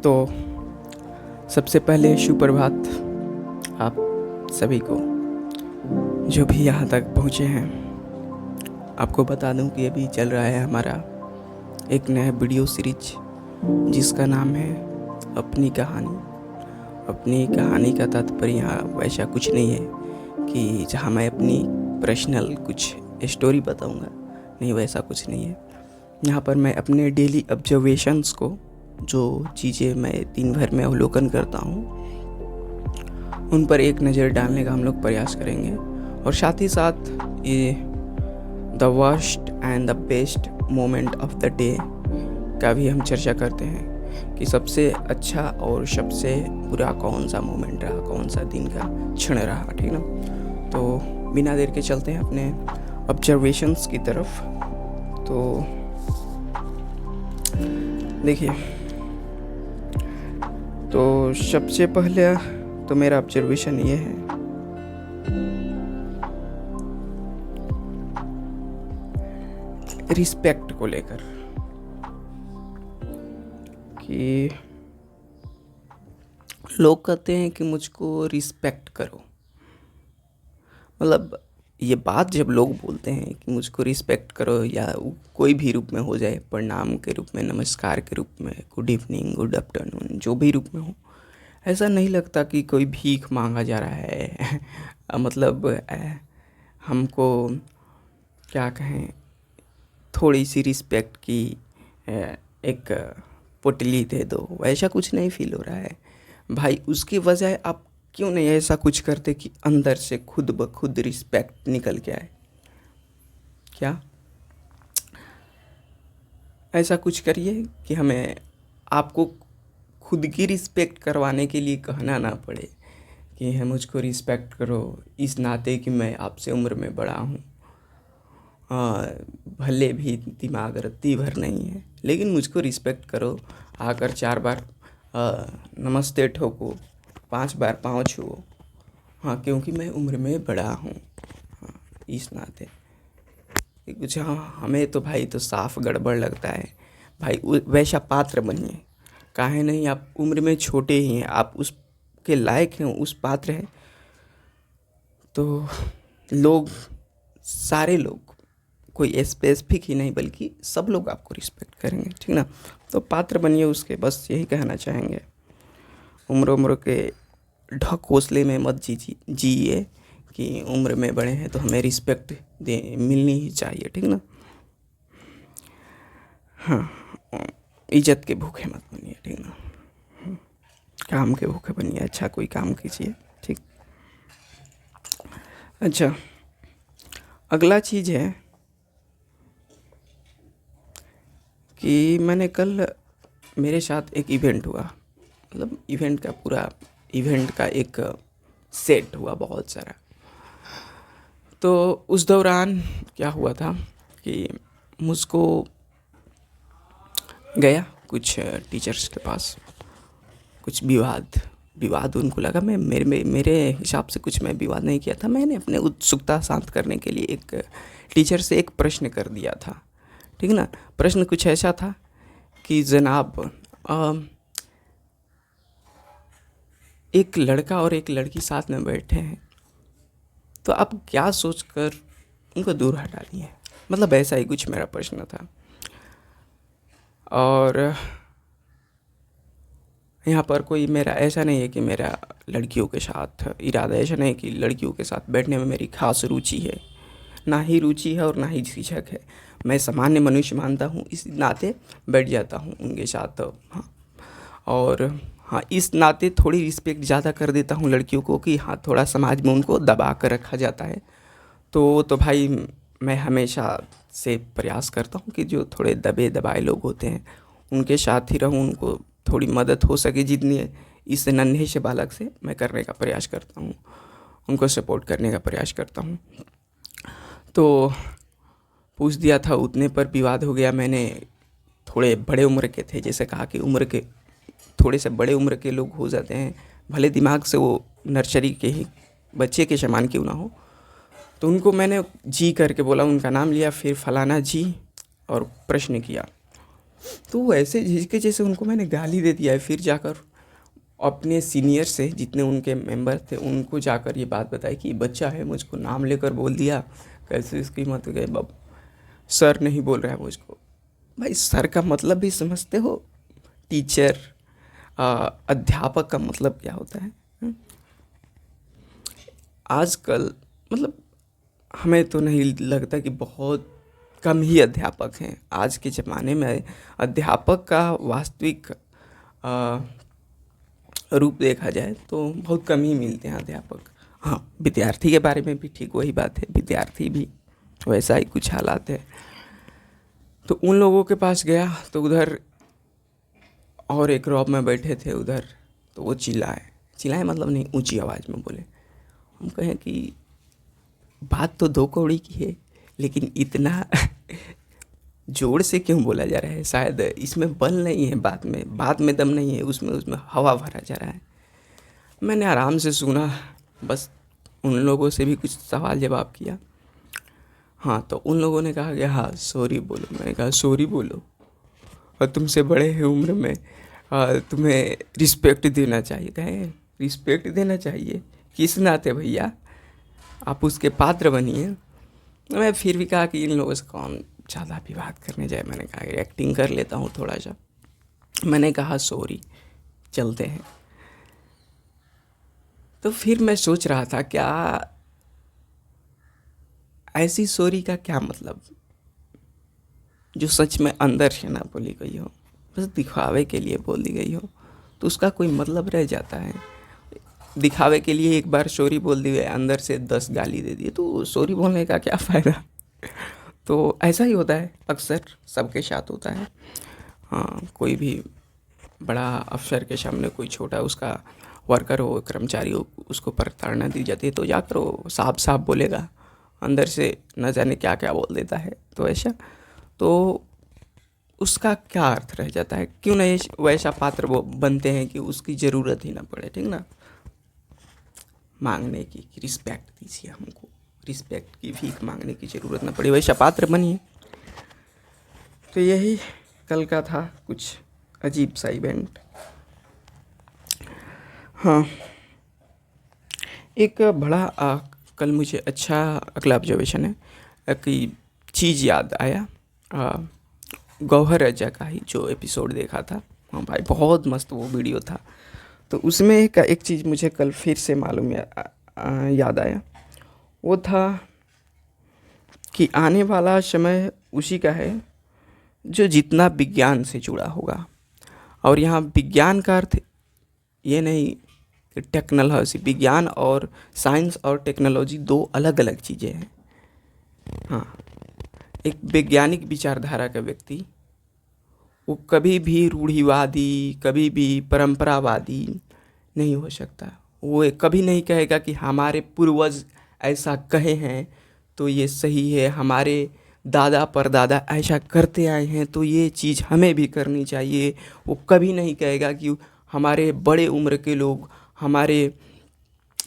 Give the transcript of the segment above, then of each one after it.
तो सबसे पहले सुप्रभात आप सभी को जो भी यहाँ तक पहुँचे हैं। आपको बता दूं कि अभी चल रहा है हमारा एक नया वीडियो सीरीज जिसका नाम है अपनी कहानी। अपनी कहानी का तात्पर्य यहाँ वैसा कुछ नहीं है कि जहाँ मैं अपनी पर्सनल कुछ स्टोरी बताऊँगा, नहीं, वैसा कुछ नहीं है। यहाँ पर मैं अपने डेली ऑब्जर्वेशंस को, जो चीज़ें मैं दिन भर में अवलोकन करता हूँ, उन पर एक नज़र डालने का हम लोग प्रयास करेंगे। और साथ ही साथ ये the worst and the best moment of the day का भी हम चर्चा करते हैं कि सबसे अच्छा और सबसे बुरा कौन सा मोमेंट रहा, कौन सा दिन का क्षण रहा, ठीक ना। तो बिना देर के चलते हैं अपने ऑब्जर्वेशंस की तरफ। तो देखिए, तो सबसे पहले तो मेरा ऑब्जर्वेशन ये है रिस्पेक्ट को लेकर कि लोग कहते हैं कि मुझको रिस्पेक्ट करो। मतलब ये बात जब लोग बोलते हैं कि मुझको रिस्पेक्ट करो, या कोई भी रूप में हो जाए, प्रणाम के रूप में, नमस्कार के रूप में, गुड इवनिंग, गुड आफ्टरनून, जो भी रूप में हो, ऐसा नहीं लगता कि कोई भीख मांगा जा रहा है। मतलब हमको क्या कहें, थोड़ी सी रिस्पेक्ट की एक पोटली दे दो, वैसा कुछ नहीं फील हो रहा है भाई। उसकी वजह आप क्यों नहीं ऐसा कुछ करते कि अंदर से खुद ब खुद रिस्पेक्ट निकल के आए? क्या ऐसा कुछ करिए कि हमें आपको खुद की रिस्पेक्ट करवाने के लिए कहना ना पड़े कि है मुझको रिस्पेक्ट करो, इस नाते कि मैं आपसे उम्र में बड़ा हूँ, भले भी दिमाग रत्ती भर नहीं है, लेकिन मुझको रिस्पेक्ट करो। आकर 4 बार नमस्ते ठोको, 5 बार पाँव छुओ, हाँ, क्योंकि मैं उम्र में बड़ा हूँ, हाँ, इस नाते कुछ। हाँ, हमें तो भाई तो साफ गड़बड़ लगता है भाई। वैसा पात्र बनिए, काहे नहीं, आप उम्र में छोटे ही हैं, आप उसके लायक हैं, उस पात्र हैं, तो लोग, सारे लोग, कोई स्पेसिफिक ही नहीं बल्कि सब लोग आपको रिस्पेक्ट करेंगे, ठीक ना। तो पात्र बनिए उसके, बस यही कहना चाहेंगे। उम्र के ढकोसले में मत जिए कि उम्र में बड़े हैं तो हमें रिस्पेक्ट मिलनी ही चाहिए, ठीक ना। हाँ, इज्जत के भूखे मत बनिए, ठीक ना। काम के भूखे बनिए, अच्छा कोई काम कीजिए, ठीक। अच्छा, अगला चीज़ है कि मैंने कल, मेरे साथ एक इवेंट हुआ, मतलब इवेंट का एक सेट हुआ बहुत सारा। तो उस दौरान क्या हुआ था कि मुझको गया कुछ टीचर्स के पास, कुछ विवाद उनको लगा। मेरे हिसाब से कुछ मैं विवाद नहीं किया था। मैंने अपने उत्सुकता शांत करने के लिए एक टीचर से एक प्रश्न कर दिया था, ठीक ना। प्रश्न कुछ ऐसा था कि जनाब, एक लड़का और एक लड़की साथ में बैठे हैं, तो आप क्या सोचकर उनको दूर हटा दिए? मतलब ऐसा ही कुछ मेरा प्रश्न था। और यहाँ पर कोई मेरा ऐसा नहीं है कि मेरा लड़कियों के साथ इरादा, ऐसा नहीं कि लड़कियों के साथ बैठने में मेरी खास रुचि है, ना ही रुचि है और ना ही झिझक है। मैं सामान्य मनुष्य मानता हूँ, इस नाते बैठ जाता हूँ उनके साथ, हाँ। और हाँ, इस नाते थोड़ी रिस्पेक्ट ज़्यादा कर देता हूँ लड़कियों को कि हाँ, थोड़ा समाज में उनको दबा कर रखा जाता है। तो भाई मैं हमेशा से प्रयास करता हूँ कि जो थोड़े दबे दबाए लोग होते हैं उनके साथ ही रहूँ, उनको थोड़ी मदद हो सके जितनी है, इस नन्हे से बालक से मैं करने का प्रयास करता हूँ, उनको सपोर्ट करने का प्रयास करता हूँ। तो पूछ दिया था, उतने पर विवाद हो गया। मैंने, थोड़े बड़े उम्र के थे, जैसे कहा कि उम्र के थोड़े से बड़े उम्र के लोग हो जाते हैं, भले दिमाग से वो नर्सरी के ही बच्चे के समान क्यों ना हो। तो उनको मैंने जी करके बोला, उनका नाम लिया, फिर फलाना जी, और प्रश्न किया तो ऐसे झिझके जैसे उनको मैंने गाली दे दिया है। फिर जाकर अपने सीनियर से, जितने उनके मेंबर थे, उनको जाकर ये बात बताई कि बच्चा है, मुझको नाम लेकर बोल दिया, कैसे इसकी मत गए बाब, सर नहीं बोल रहा है मुझको। भाई सर का मतलब भी समझते हो? टीचर, अध्यापक का मतलब क्या होता है? आजकल मतलब हमें तो नहीं लगता कि बहुत कम ही अध्यापक हैं आज के ज़माने में। अध्यापक का वास्तविक रूप देखा जाए तो बहुत कम ही मिलते हैं अध्यापक। हाँ, विद्यार्थी के बारे में भी ठीक वही बात है, विद्यार्थी भी वैसा ही कुछ हालात है। तो उन लोगों के पास गया तो उधर और एक रॉब में बैठे थे उधर, तो वो चिल्लाए चिल्लाए मतलब नहीं, ऊंची आवाज़ में बोले। हम कहें कि बात तो दो कौड़ी की है, लेकिन इतना जोर से क्यों बोला जा रहा है? शायद इसमें बल नहीं है, बात में दम नहीं है, उसमें उसमें हवा भरा जा रहा है। मैंने आराम से सुना, बस उन लोगों से भी कुछ सवाल जवाब किया। हाँ, तो उन लोगों ने कहा कि हाँ सॉरी बोलो। मैंने कहा सॉरी बोलो, और तुमसे बड़े हैं उम्र में, तुम्हें रिस्पेक्ट देना चाहिए। कहें रिस्पेक्ट देना चाहिए किस नाते भैया? आप उसके पात्र बनिए। मैं फिर भी कहा कि इन लोगों से कौन ज़्यादा भी बात करने जाए। मैंने कहा कि एक्टिंग कर लेता हूँ थोड़ा सा। मैंने कहा सॉरी, चलते हैं। तो फिर मैं सोच रहा था क्या ऐसी सॉरी का क्या मतलब, जो सच में अंदर से ना बोली गई हो, बस दिखावे के लिए बोली गई हो, तो उसका कोई मतलब रह जाता है? दिखावे के लिए एक बार सॉरी बोल दी है, अंदर से 10 गाली दे दी, तो सॉरी बोलने का क्या फ़ायदा? तो ऐसा ही होता है, अक्सर सबके साथ होता है। हाँ, कोई भी बड़ा अफसर के सामने कोई छोटा उसका वर्कर हो, कर्मचारी हो, उसको प्रताड़ना दी जाती है तो जाकर वो साफ साफ बोलेगा, अंदर से न जाने क्या क्या बोल देता है। तो ऐसा, तो उसका क्या अर्थ रह जाता है? क्यों नहीं वैसा पात्र वो बनते हैं कि उसकी ज़रूरत ही ना पड़े, ठीक ना, मांगने की कि रिस्पेक्ट दीजिए हमको, रिस्पेक्ट की भीख मांगने की ज़रूरत ना पड़े, वैसा पात्र बनिए। तो यही कल का था कुछ अजीब सा इवेंट। हाँ, एक बड़ा कल मुझे अच्छा अगला ऑब्जर्वेशन है कि चीज़ याद आया, गौहर रजा का ही जो एपिसोड देखा था। हाँ भाई, बहुत मस्त वो वीडियो था। तो उसमें एक चीज़ मुझे कल फिर से मालूम याद आया। वो था कि आने वाला समय उसी का है जो जितना विज्ञान से जुड़ा होगा। और यहाँ विज्ञान का अर्थ ये नहीं कि टेक्नोलॉजी, विज्ञान और साइंस और टेक्नोलॉजी दो अलग अलग चीज़ें हैं। हाँ, एक वैज्ञानिक विचारधारा का व्यक्ति वो कभी भी रूढ़िवादी, कभी भी परंपरावादी नहीं हो सकता। वो कभी नहीं कहेगा कि हमारे पूर्वज ऐसा कहे हैं तो ये सही है, हमारे दादा परदादा ऐसा करते आए हैं तो ये चीज़ हमें भी करनी चाहिए। वो कभी नहीं कहेगा कि हमारे बड़े उम्र के लोग, हमारे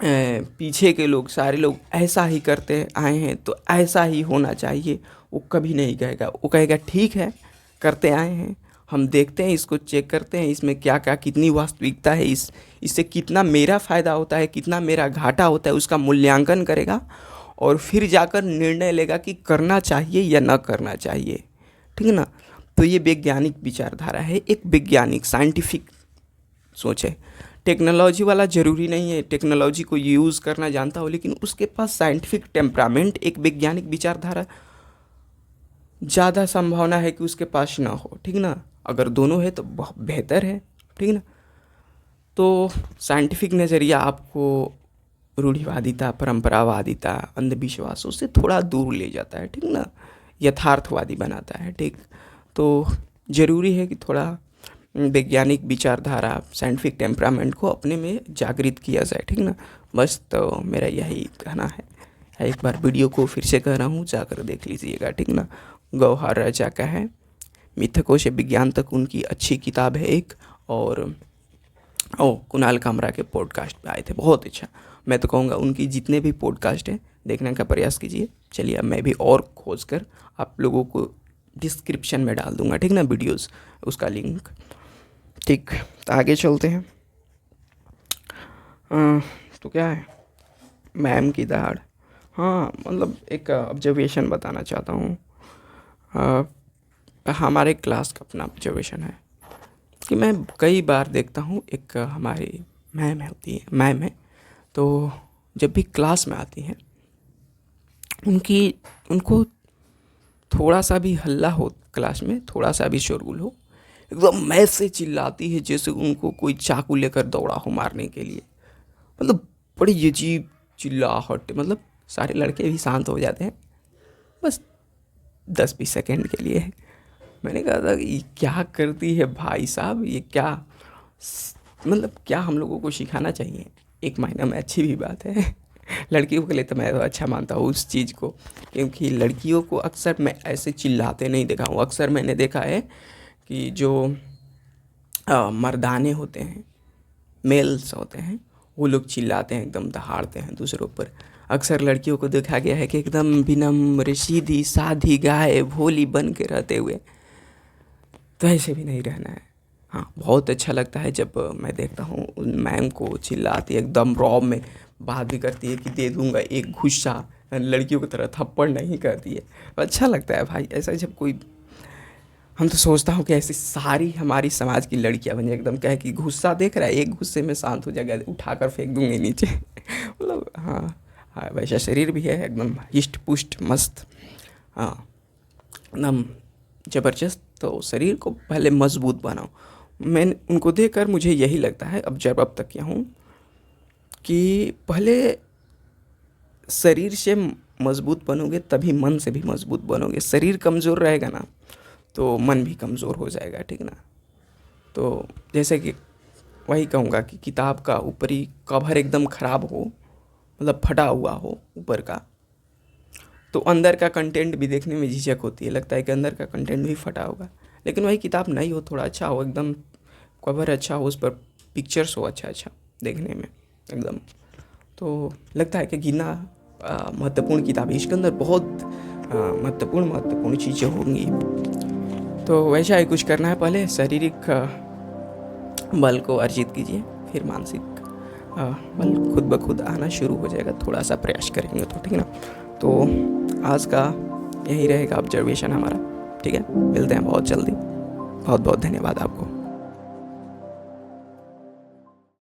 पीछे के लोग, सारे लोग ऐसा ही करते आए हैं तो ऐसा ही होना चाहिए। वो कभी नहीं कहेगा। वो कहेगा ठीक है, करते आए हैं, हम देखते हैं, इसको चेक करते हैं, इसमें क्या क्या कितनी वास्तविकता है, इससे कितना मेरा फ़ायदा होता है, कितना मेरा घाटा होता है, उसका मूल्यांकन करेगा और फिर जाकर निर्णय लेगा कि करना चाहिए या ना करना चाहिए, ठीक है ना। तो ये वैज्ञानिक विचारधारा है, एक वैज्ञानिक साइंटिफिक सोच है। टेक्नोलॉजी वाला ज़रूरी नहीं है टेक्नोलॉजी को यूज़ करना जानता हो, लेकिन उसके पास साइंटिफिक टेम्परामेंट, एक वैज्ञानिक विचारधारा, ज़्यादा संभावना है कि उसके पास ना हो, ठीक ना। अगर दोनों है तो बहुत बेहतर है, ठीक ना। तो साइंटिफिक नज़रिया आपको रूढ़िवादिता, परंपरावादिता, अंधविश्वासों से थोड़ा दूर ले जाता है, ठीक ना, यथार्थवादी बनाता है, ठीक। तो ज़रूरी है कि थोड़ा वैज्ञानिक विचारधारा, साइंटिफिक टेम्परामेंट को अपने में जागृत किया जाए, ठीक ना। बस तो मेरा यही कहना है। एक बार वीडियो को फिर से कह रहा हूँ, जाकर देख लीजिएगा, ठीक ना। गौहर रजा का है, मिथकों से विज्ञान तक, उनकी अच्छी किताब है एक। और कुणाल कामरा के पॉडकास्ट पे आए थे, बहुत अच्छा। मैं तो कहूँगा उनकी जितने भी पॉडकास्ट हैं देखने का प्रयास कीजिए। चलिए अब मैं भी और खोज कर आप लोगों को डिस्क्रिप्शन में डाल दूंगा, ठीक ना, वीडियोस उसका लिंक। ठीक, तो आगे चलते हैं। तो क्या है, मैम की दाढ़। हाँ, मतलब एक ऑब्जर्वेशन बताना चाहता हूँ। हमारे क्लास का अपना ऑब्जर्वेशन है कि मैं कई बार देखता हूँ, एक हमारी मैम है, तो जब भी क्लास में आती हैं, उनको थोड़ा सा भी हल्ला हो, क्लास में थोड़ा सा भी शोरगुल हो, एकदम मैं से चिल्लाती है जैसे उनको कोई चाकू लेकर दौड़ा हो मारने के लिए। मतलब बड़ी अजीब चिल्लाहट, मतलब सारे लड़के भी शांत हो जाते हैं बस 10-20 सेकेंड के लिए। मैंने कहा था ये क्या करती है भाई साहब, ये क्या, मतलब क्या हम लोगों को सिखाना चाहिए। एक महीना में अच्छी भी बात है लड़कियों के लिए तो मैं तो अच्छा मानता हूँ उस चीज़ को, क्योंकि लड़कियों को अक्सर मैं ऐसे चिल्लाते नहीं देखा हूँ। अक्सर मैंने देखा है कि जो मर्दाने होते हैं, मेल्स होते हैं, वो लोग चिल्लाते हैं, एकदम दहाड़ते हैं दूसरों पर। अक्सर लड़कियों को देखा गया है कि एकदम विनम्र, सीधी साधी, गाय भोली बन के रहते हुए। तो ऐसे भी नहीं रहना है। हाँ, बहुत अच्छा लगता है जब मैं देखता हूँ उन मैम को चिल्लाती है, एकदम रॉब में बात भी करती है कि दे दूँगा एक घुस्सा, लड़कियों की तरह थप्पड़ नहीं करती है। अच्छा लगता है भाई ऐसा जब कोई, हम तो सोचता हूँ कि ऐसी सारी हमारी समाज की लड़कियां बन जाए, एकदम कहे कि गुस्सा देख रहा है, एक गुस्से में शांत हो जाएगा, उठाकर फेंक दूंगे नीचे मतलब हाँ, हाँ वैसा शरीर भी है, एकदम हिष्ट पुष्ट मस्त। हाँ, एकदम ज़बरदस्त। तो शरीर को पहले मजबूत बनाओ। मैं उनको देखकर मुझे यही लगता है, अब तक किया हूँ, कि पहले शरीर से मजबूत बनोगे तभी मन से भी मजबूत बनोगे। शरीर कमज़ोर रहेगा ना तो मन भी कमज़ोर हो जाएगा, ठीक ना। तो जैसे कि वही कहूँगा कि किताब का ऊपरी कवर एकदम ख़राब हो, मतलब फटा हुआ हो ऊपर का, तो अंदर का कंटेंट भी देखने में झिझक होती है, लगता है कि अंदर का कंटेंट भी फटा होगा। लेकिन वही किताब नहीं हो, थोड़ा अच्छा हो, एकदम कवर अच्छा हो, उस पर पिक्चर्स हो अच्छा अच्छा देखने में एकदम, तो लगता है कि गिना महत्वपूर्ण किताब है, इसके अंदर बहुत महत्वपूर्ण चीज़ें होंगी। तो वैसा ही कुछ करना है, पहले शारीरिक बल को अर्जित कीजिए, फिर मानसिक बल खुद ब खुद आना शुरू हो जाएगा, थोड़ा सा प्रयास करेंगे तो, ठीक ना। तो आज का यही रहेगा ऑब्जर्वेशन हमारा, ठीक है। मिलते हैं बहुत जल्दी। बहुत बहुत धन्यवाद आपको।